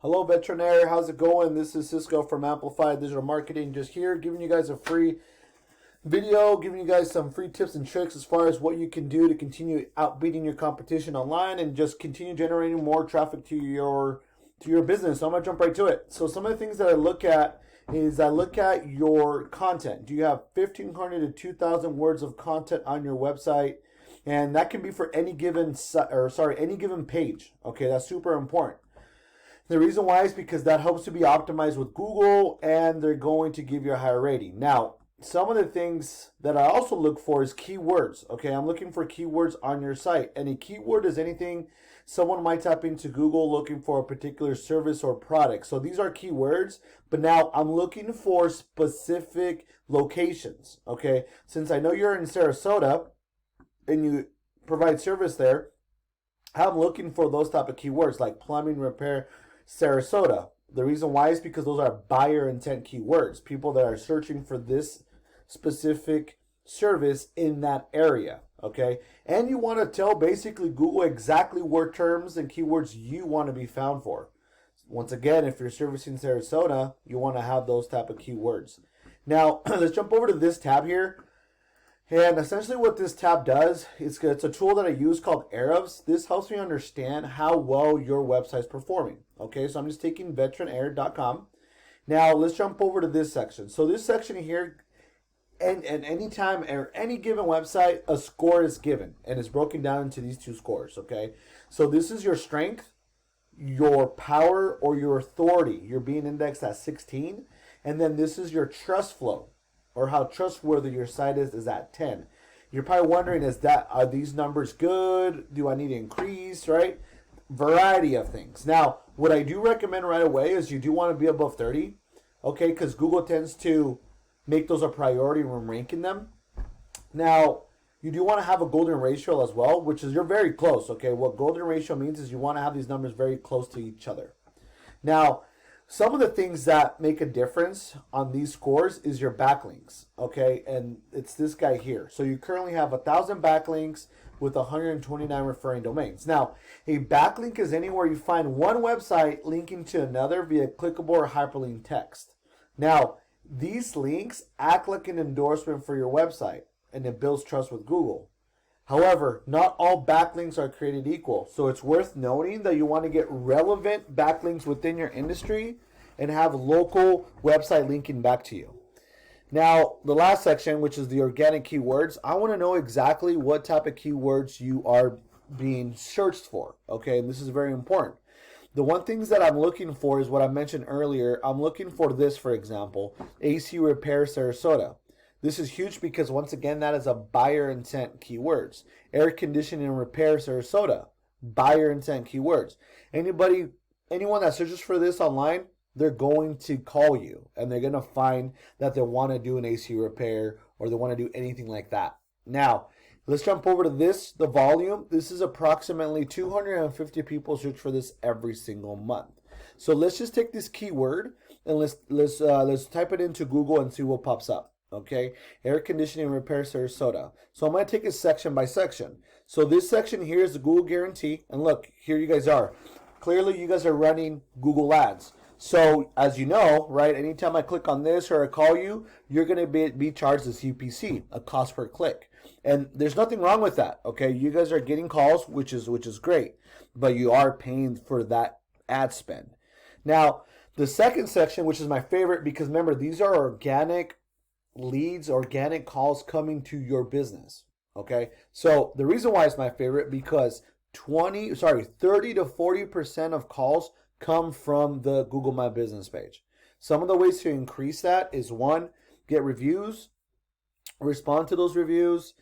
Hello, veterinary. How's it going? This is Sisco from Amplified Digital Marketing. Just here giving you guys a free video, giving you guys some free tips and tricks as far as what you can do to continue outbeating your competition online and just continue generating more traffic to your business. So I'm gonna jump right to it. So some of the things that I look at is I look at your content. Do you have 1,500 to 2,000 words of content on your website? And that can be for any given any given page. Okay, that's super important. The reason why is because that helps to be optimized with Google and they're going to give you a higher rating. Now, some of the things that I also look for is keywords. Okay, I'm looking for keywords on your site. And a keyword is anything someone might type into Google looking for a particular service or product. So these are keywords, but now I'm looking for specific locations. Okay, since I know you're in Sarasota and you provide service there, I'm looking for those type of keywords like plumbing repair Sarasota. The reason why is because those are buyer intent keywords, people that are searching for this specific service in that area. Okay, and you want to tell basically Google exactly what terms and keywords you want to be found for. Once again, if you're servicing Sarasota, you want to have those type of keywords. Now let's jump over to this tab here. And essentially what this tab does is it's a tool that I use called Arabs. This helps me understand how well your website's performing. Okay, so I'm just taking veterinair.com. Now let's jump over to this section. So this section here, and any time or any given website, a score is given and it's broken down into these two scores. Okay, so this is your strength, your power, or your authority. You're being indexed at 16, and then this is your trust flow, or how trustworthy your site is at 10. You're probably wondering, are these numbers good? Do I need to increase, right? Variety of things. Now, what I do recommend right away is you do want to be above 30, okay, because Google tends to make those a priority when ranking them. Now, you do want to have a golden ratio as well, which is you're very close, okay? What golden ratio means is you want to have these numbers very close to each other. Now, some of the things that make a difference on these scores is your backlinks, okay? And it's this guy here. So you currently have 1,000 backlinks with 129 referring domains. Now, a backlink is anywhere you find one website linking to another via clickable or hyperlink text. Now, these links act like an endorsement for your website, and it builds trust with Google. However, not all backlinks are created equal, so it's worth noting that you want to get relevant backlinks within your industry and have local website linking back to you. Now, the last section, which is the organic keywords, I want to know exactly what type of keywords you are being searched for, okay? And this is very important. The one things that I'm looking for is what I mentioned earlier. I'm looking for this, for example, AC Repair Sarasota. This is huge because, once again, that is a buyer intent keywords. Air conditioning and repair Sarasota, buyer intent keywords. Anyone that searches for this online, they're going to call you and they're going to find that they want to do an AC repair or they want to do anything like that. Now, let's jump over to this, the volume. This is approximately 250 people search for this every single month. So let's just take this keyword and let's type it into Google and see what pops up. Okay, air conditioning repair Sarasota. So I'm going to take it section by section. So this section here is the Google guarantee. And look, here you guys are. Clearly, you guys are running Google ads. So as you know, right, anytime I click on this or I call you, you're going to be charged a CPC, a cost per click. And there's nothing wrong with that. Okay, you guys are getting calls, which is great, but you are paying for that ad spend. Now, the second section, which is my favorite, because remember, these are organic leads, organic calls coming to your business. Okay, so the reason why it's my favorite because 30 to 40% of calls come from the Google My Business page. Some of the ways to increase that is one, get reviews, respond to those reviews,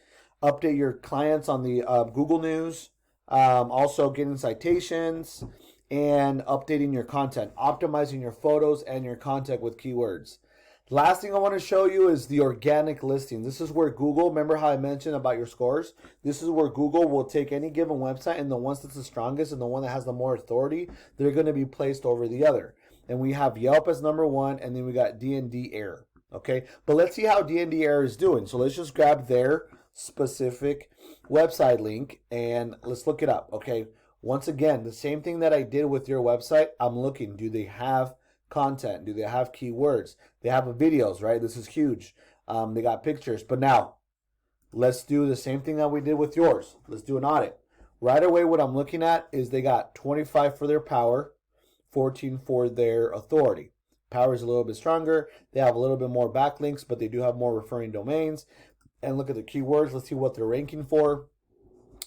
update your clients on the Google News, also getting citations, and updating your content, optimizing your photos and your content with keywords. Last thing I want to show you is the organic listing. This is where Google, remember how I mentioned about your scores? This is where Google will take any given website and the ones that's the strongest and the one that has the more authority, they're going to be placed over the other. And we have Yelp as number one, and then we got D&D Air. Okay, but let's see how D&D Air is doing. So let's just grab their specific website link and let's look it up. Okay, Once again, the same thing that I did with your website, I'm looking, do they have content? Do they have keywords? They have videos, right? This is huge. They got pictures. But now, let's do the same thing that we did with yours. Let's do an audit. Right away, what I'm looking at is they got 25 for their power, 14 for their authority. Power is a little bit stronger. They have a little bit more backlinks, but they do have more referring domains. And look at the keywords. Let's see what they're ranking for.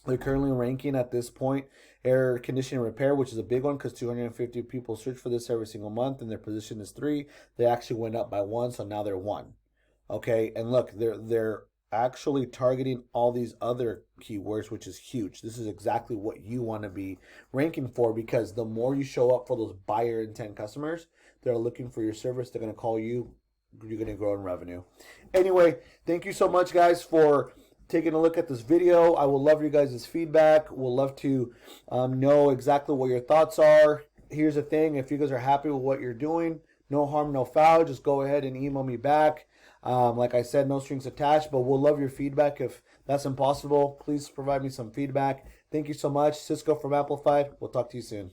They're currently ranking at this point air conditioning repair, which is a big one because 250 people search for this every single month, and their position is 3. They actually went up by 1, so now they're 1. Okay, and look, they're actually targeting all these other keywords, which is huge. This is exactly what you want to be ranking for, because the more you show up for those buyer intent customers that are looking for your service, they're going to call you. You're going to grow in revenue. Anyway, thank you so much, guys, for taking a look at this video. I will love your guys' feedback. We'll love to know exactly what your thoughts are. Here's the thing. If you guys are happy with what you're doing, no harm, no foul. Just go ahead and email me back. Like I said, no strings attached, but we'll love your feedback. If that's impossible, please provide me some feedback. Thank you so much. Sisco from Amplified. We'll talk to you soon.